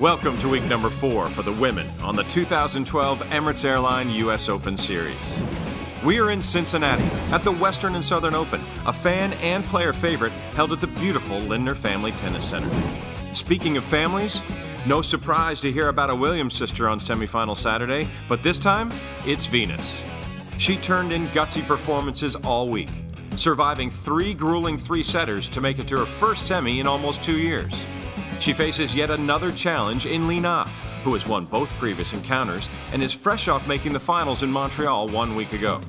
Welcome to week number 4 for the women on the 2012 Emirates Airline U.S. Open Series. We are in Cincinnati at the Western and Southern Open, a fan and player favorite held at the beautiful Lindner Family Tennis Center. Speaking of families, no surprise to hear about a Williams sister on semifinal Saturday, but this time, it's Venus. She turned in gutsy performances all week, surviving 3 grueling three-setters to make it to her first semi in almost 2 years. She faces yet another challenge in Li Na, who has won both previous encounters and is fresh off making the finals in Montreal 1 week ago.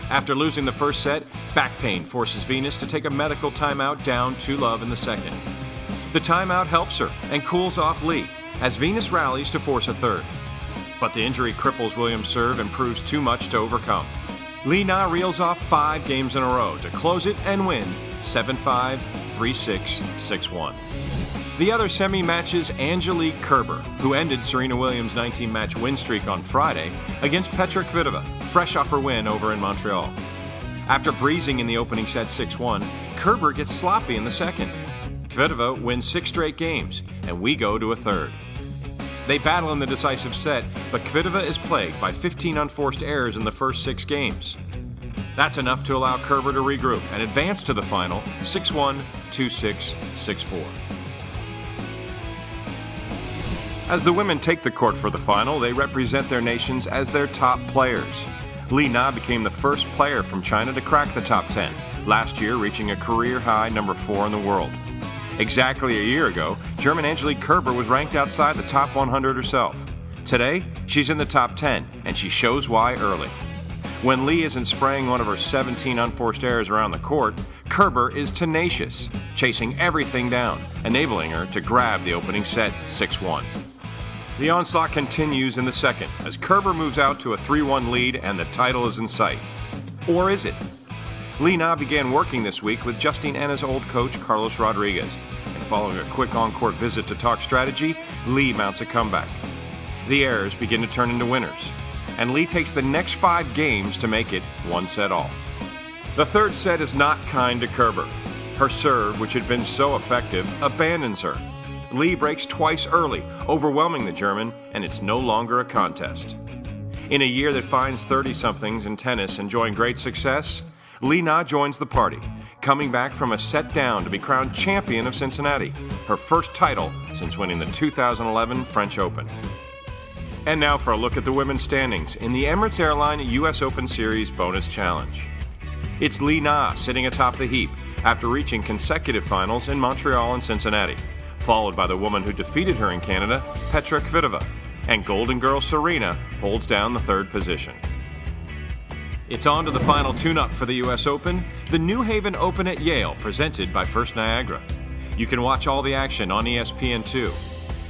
After losing the first set, back pain forces Venus to take a medical timeout down 2-love in the second. The timeout helps her and cools off Li, as Venus rallies to force a third. But the injury cripples Williams' serve and proves too much to overcome. Li Na reels off 5 games in a row to close it and win 7-5, 3-6, 6-1. The other semi matches Angelique Kerber, who ended Serena Williams' 19-match win streak on Friday, against Petra Kvitova, fresh off her win over in Montreal. After breezing in the opening set 6-1, Kerber gets sloppy in the second. Kvitova wins 6 straight games, and we go to a third. They battle in the decisive set, but Kvitova is plagued by 15 unforced errors in the first 6 games. That's enough to allow Kerber to regroup and advance to the final 6-1, 2-6, 6-4. As the women take the court for the final, they represent their nations as their top players. Li Na became the first player from China to crack the top 10, last year reaching a career-high number 4 in the world. Exactly a year ago, German Angelique Kerber was ranked outside the top 100 herself. Today, she's in the top 10, and she shows why early. When Li isn't spraying one of her 17 unforced errors around the court, Kerber is tenacious, chasing everything down, enabling her to grab the opening set 6-1. The onslaught continues in the second as Kerber moves out to a 3-1 lead and the title is in sight. Or is it? Li Na began working this week with Justine Henin's old coach Carlos Rodriguez, and following a quick on-court visit to talk strategy, Li mounts a comeback. The errors begin to turn into winners, and Li takes the next 5 games to make it 1 set all. The third set is not kind to Kerber. Her serve, which had been so effective, abandons her. Li breaks twice early, overwhelming the German, and it's no longer a contest. In a year that finds 30-somethings in tennis enjoying great success, Li Na joins the party, coming back from a set down to be crowned champion of Cincinnati, her first title since winning the 2011 French Open. And now for a look at the women's standings in the Emirates Airline U.S. Open Series Bonus Challenge. It's Li Na sitting atop the heap after reaching consecutive finals in Montreal and Cincinnati, followed by the woman who defeated her in Canada, Petra Kvitova, and Golden Girl Serena holds down the 3rd position. It's on to the final tune-up for the U.S. Open, the New Haven Open at Yale, presented by First Niagara. You can watch all the action on ESPN2.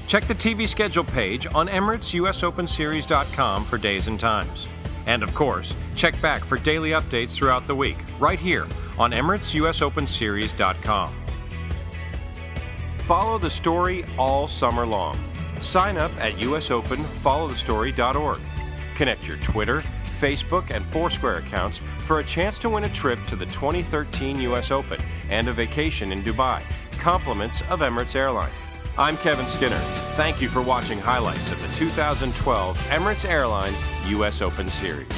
Check the TV schedule page on EmiratesUSOpenSeries.com for days and times. And of course, check back for daily updates throughout the week, right here on EmiratesUSOpenSeries.com. Follow the story all summer long. Sign up at usopenfollowthestory.org. Connect your Twitter, Facebook, and Foursquare accounts for a chance to win a trip to the 2013 U.S. Open and a vacation in Dubai, compliments of Emirates Airline. I'm Kevin Skinner. Thank you for watching highlights of the 2012 Emirates Airline U.S. Open Series.